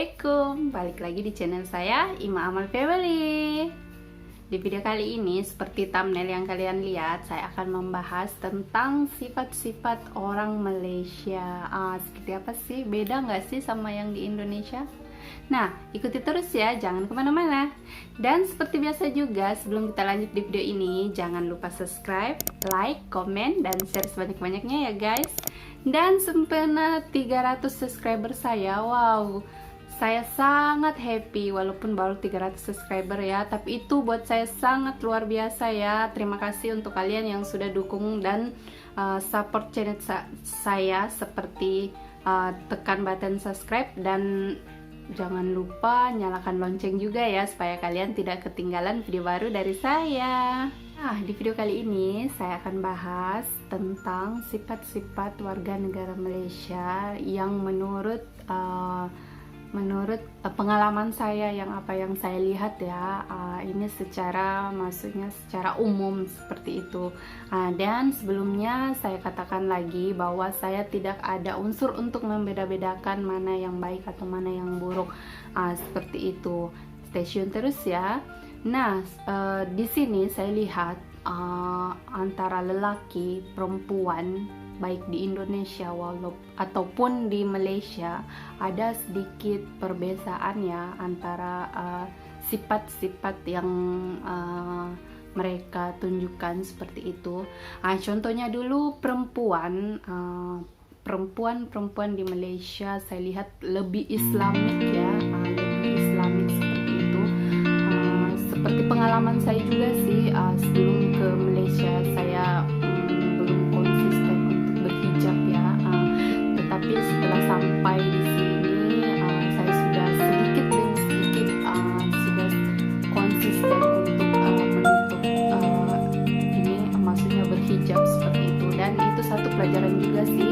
Assalamualaikum, balik lagi di channel saya Ima Amal Family. Di video kali ini, seperti thumbnail yang kalian lihat, saya akan membahas tentang sifat-sifat orang Malaysia. Seperti apa sih? Beda nggak sih sama yang di Indonesia? Nah, ikuti terus ya, jangan kemana-mana. Dan seperti biasa juga, sebelum kita lanjut di video ini, jangan lupa subscribe, like, komen, dan share sebanyak-banyaknya ya guys. Dan sempena 300 subscriber saya, wow, saya sangat happy walaupun baru 300 subscriber ya, tapi itu buat saya sangat luar biasa ya. Terima kasih untuk kalian yang sudah dukung dan support channel saya, seperti tekan button subscribe dan jangan lupa nyalakan lonceng juga ya, supaya kalian tidak ketinggalan video baru dari saya. Nah, di video kali ini saya akan bahas tentang sifat-sifat warga negara Malaysia yang menurut pengalaman saya, apa yang saya lihat ya, ini maksudnya secara umum seperti itu. Dan sebelumnya saya katakan lagi bahwa saya tidak ada unsur untuk membeda-bedakan mana yang baik atau mana yang buruk, seperti itu. Stay tune terus ya. Nah, di sini saya lihat antara lelaki perempuan baik di Indonesia ataupun di Malaysia ada sedikit perbedaan ya antara sifat-sifat yang mereka tunjukkan seperti itu. Contohnya dulu perempuan di Malaysia saya lihat lebih Islamik ya, lebih Islamik seperti itu. Seperti pengalaman saya juga sih, sebelum ke Malaysia saya belum konsisten untuk berhijab ya, tetapi setelah sampai di sini saya sudah sedikit demi sedikit sudah konsisten untuk menutup ini, maksudnya berhijab seperti itu. Dan itu satu pelajaran juga sih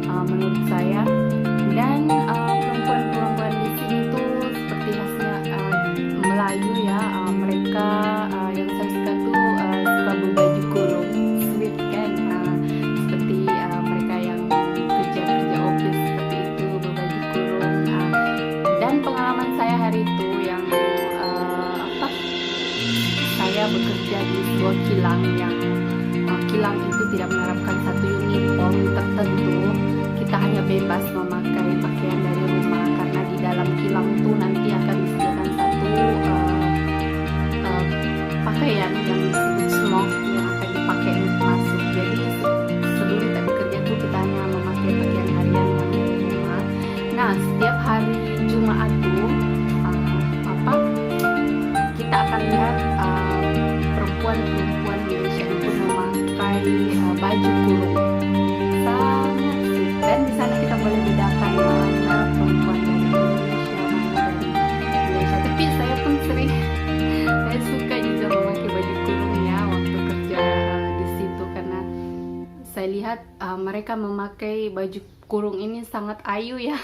menurut saya. Dan perempuan-perempuan di sini tuh seperti khasnya Melayu ya, mereka yang saya suka tuh suka berbaju kurung, sweet kan, seperti mereka yang kerja office seperti itu berbaju kurung. Dan pengalaman saya hari itu yang saya bekerja di sebuah kilang yang kilang itu tidak menerapkan satu uniform tertentu. Kita hanya bebas memakai pakaian dari rumah, karena di dalam kilang tuh nanti akan disediakan satu pakaian yang disebut smock yang akan dipakai untuk masuk. Jadi sebelum kita bekerja tuh kita hanya memakai pakaian harian yang dari rumah. Nah, setiap hari Jumat tuh kita akan lihat perempuan Indonesia itu memakai baju kurung. Sangat sih. Dan di sana kita boleh bedakan mana perempuan dari Indonesia, mana dari Malaysia. Tapi saya pun sering saya suka juga memakai baju kurung ya waktu kerja di situ, karena saya lihat mereka memakai baju kurung ini sangat ayu ya.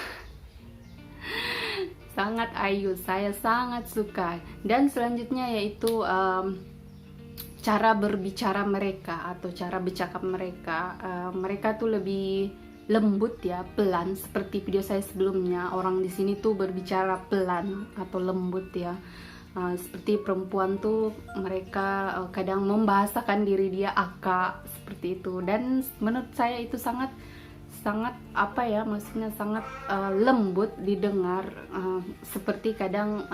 Sangat ayu, saya sangat suka. Dan selanjutnya yaitu cara berbicara mereka atau cara bercakap mereka. Mereka tuh lebih lembut ya, pelan, seperti video saya sebelumnya. Orang di sini tuh berbicara pelan atau lembut ya. Seperti perempuan tuh mereka kadang membahasakan diri dia akak seperti itu. Dan menurut saya itu sangat apa ya, maksudnya sangat lembut didengar. Seperti kadang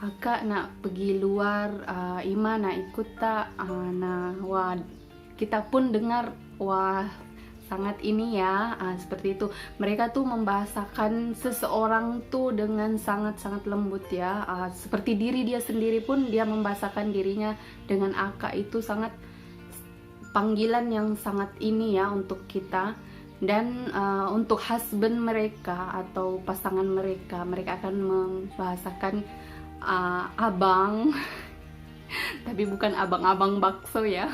akak nak pergi luar, Ima nak ikut tak? Nah, wah, kita pun dengar, wah, sangat ini ya, seperti itu. Mereka tuh membahasakan seseorang tuh dengan sangat-sangat lembut ya, seperti diri dia sendiri pun dia membahasakan dirinya dengan akak. Itu sangat panggilan yang sangat ini ya untuk kita. Dan untuk husband mereka atau pasangan mereka akan membahasakan abang, tapi bukan abang-abang bakso ya.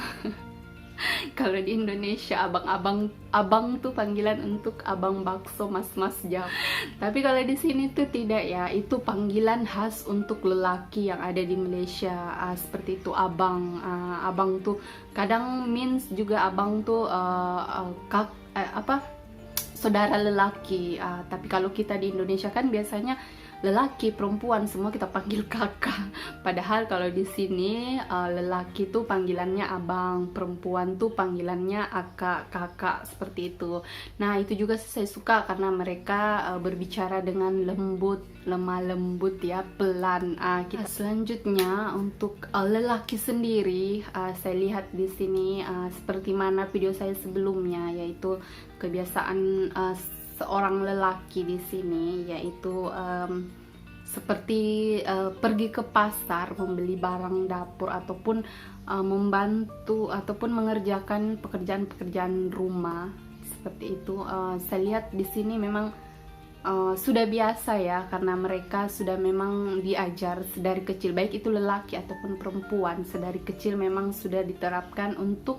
Kalau di Indonesia abang tuh panggilan untuk abang bakso, mas-mas jam. Tapi kalau di sini tuh tidak ya, itu panggilan khas untuk lelaki yang ada di Malaysia, seperti itu abang. Abang tuh kadang means juga abang tuh saudara lelaki. Tapi kalau kita di Indonesia kan biasanya lelaki, perempuan, semua kita panggil kakak. Padahal kalau di sini lelaki tuh panggilannya abang, perempuan tuh panggilannya akak, kakak, seperti itu. Nah, itu juga saya suka karena mereka berbicara dengan lembut, lemah lembut ya, pelan. Selanjutnya untuk lelaki sendiri, saya lihat di sini seperti mana video saya sebelumnya, yaitu kebiasaan seorang lelaki di sini, yaitu seperti pergi ke pasar membeli barang dapur ataupun membantu ataupun mengerjakan pekerjaan-pekerjaan rumah seperti itu. Saya lihat di sini memang sudah biasa ya, karena mereka sudah memang diajar sedari kecil, baik itu lelaki ataupun perempuan, sedari kecil memang sudah diterapkan untuk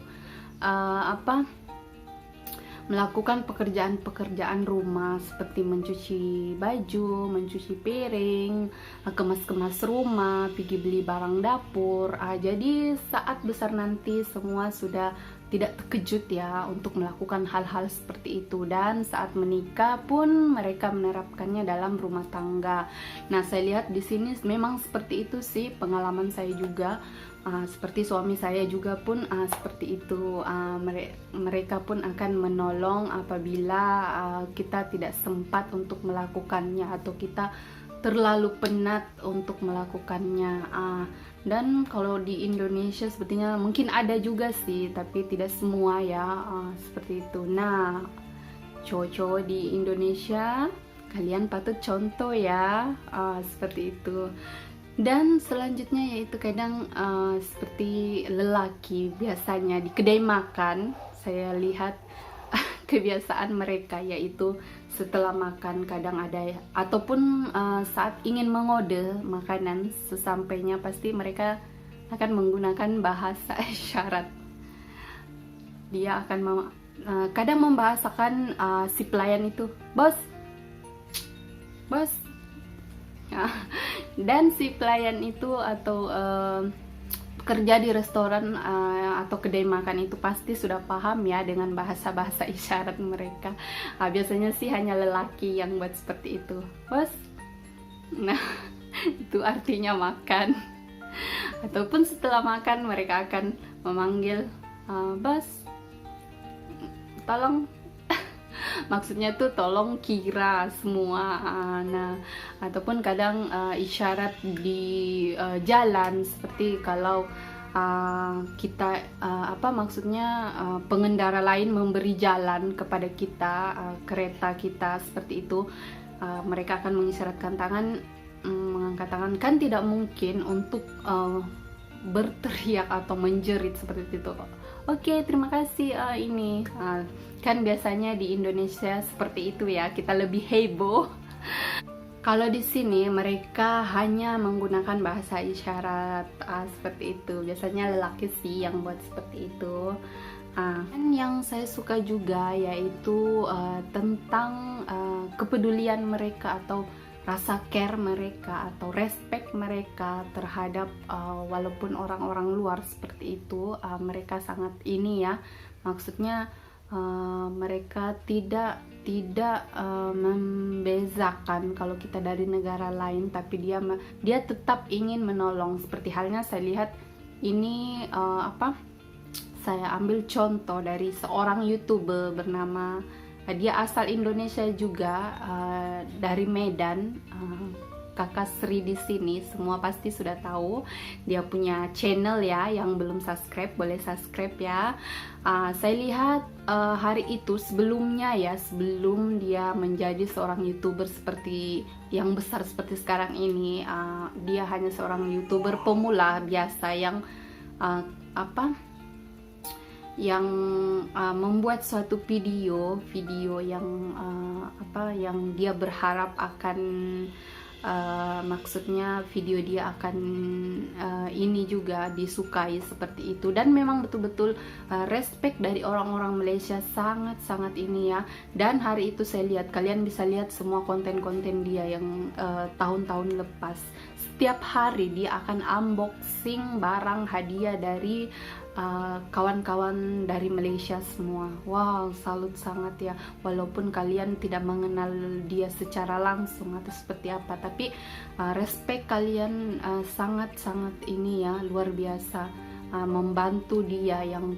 melakukan pekerjaan-pekerjaan rumah seperti mencuci baju, mencuci piring, kemas-kemas rumah, pergi beli barang dapur. Jadi saat besar nanti semua sudah tidak terkejut ya untuk melakukan hal-hal seperti itu, dan saat menikah pun mereka menerapkannya dalam rumah tangga. Nah, saya lihat di sini memang seperti itu sih pengalaman saya juga. Seperti suami saya juga pun seperti itu. Mereka pun akan menolong apabila kita tidak sempat untuk melakukannya atau kita terlalu penat untuk melakukannya. Dan kalau di Indonesia sepertinya mungkin ada juga sih, tapi tidak semua ya, seperti itu. Nah, cowok-cowok di Indonesia, kalian patut contoh ya, seperti itu. Dan selanjutnya yaitu kadang seperti lelaki biasanya di kedai makan, saya lihat kebiasaan mereka yaitu setelah makan kadang ada, ataupun saat ingin mengode makanan, sesampainya pasti mereka akan menggunakan bahasa isyarat. Dia akan kadang membahasakan si pelayan itu, bos, bos. Dan si pelayan itu atau kerja di restoran atau kedai makan itu pasti sudah paham ya dengan bahasa-bahasa isyarat mereka. Biasanya sih hanya lelaki yang buat seperti itu, bos. Nah, itu artinya makan. Ataupun setelah makan mereka akan memanggil, bos, tolong. Maksudnya tuh tolong kira semua. Nah, ataupun kadang isyarat di jalan, seperti kalau kita maksudnya pengendara lain memberi jalan kepada kita, kereta kita seperti itu, mereka akan mengisyaratkan tangan, mengangkat tangan. Kan tidak mungkin untuk berteriak atau menjerit seperti itu. Oke, terima kasih ini. Kan biasanya di Indonesia seperti itu ya, kita lebih heboh. Kalau di sini mereka hanya menggunakan bahasa isyarat, seperti itu. Biasanya lelaki sih yang buat seperti itu. Dan yang saya suka juga yaitu tentang kepedulian mereka atau rasa care mereka atau respect mereka terhadap walaupun orang-orang luar seperti itu, mereka sangat ini ya, maksudnya mereka tidak membezakan kalau kita dari negara lain, tapi dia tetap ingin menolong. Seperti halnya saya lihat ini saya ambil contoh dari seorang YouTuber bernama, dia asal Indonesia juga, dari Medan, Kakak Sri di sini semua pasti sudah tahu. Dia punya channel ya, yang belum subscribe boleh subscribe ya. Saya lihat hari itu sebelumnya ya, sebelum dia menjadi seorang YouTuber seperti yang besar seperti sekarang ini, dia hanya seorang YouTuber pemula biasa yang yang membuat suatu video yang yang dia berharap akan maksudnya video dia akan ini juga disukai seperti itu, dan memang betul-betul respect dari orang-orang Malaysia sangat-sangat ini ya. Dan hari itu saya lihat, kalian bisa lihat semua konten-konten dia yang tahun-tahun lepas, setiap hari dia akan unboxing barang hadiah dari kawan-kawan dari Malaysia semua. Wow, salut sangat ya. Walaupun kalian tidak mengenal dia secara langsung atau seperti apa, tapi respect kalian sangat-sangat ini ya, luar biasa. Membantu dia yang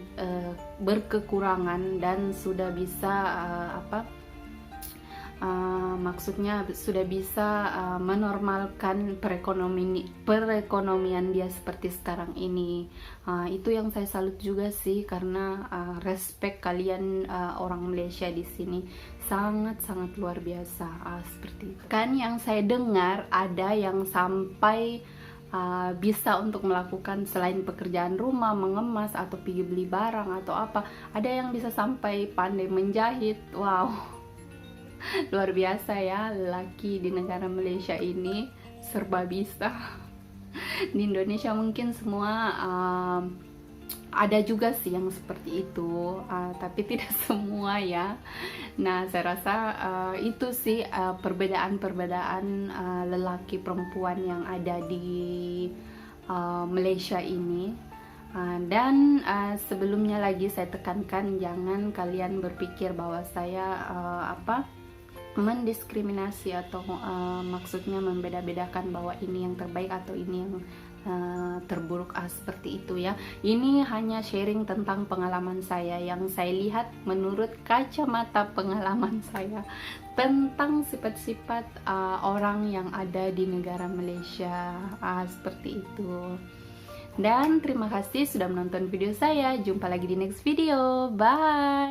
berkekurangan dan sudah bisa maksudnya sudah bisa menormalkan perekonomian dia seperti sekarang ini. Itu yang saya salut juga sih, karena respect kalian orang Malaysia di sini sangat-sangat luar biasa. Seperti itu kan yang saya dengar, ada yang sampai bisa untuk melakukan selain pekerjaan rumah, mengemas atau pergi beli barang atau apa, ada yang bisa sampai pandai menjahit. Wow, luar biasa ya, laki di negara Malaysia ini serba bisa. Di Indonesia mungkin semua ada juga sih yang seperti itu, tapi tidak semua ya. Nah, saya rasa itu sih perbedaan-perbedaan lelaki perempuan yang ada di Malaysia ini. Dan sebelumnya lagi saya tekankan, jangan kalian berpikir bahwa saya mendiskriminasi atau maksudnya membeda-bedakan bahwa ini yang terbaik atau ini yang terburuk, seperti itu ya. Ini hanya sharing tentang pengalaman saya yang saya lihat menurut kacamata pengalaman saya tentang sifat-sifat orang yang ada di negara Malaysia, seperti itu. Dan terima kasih sudah menonton video saya. Jumpa lagi di next video. Bye.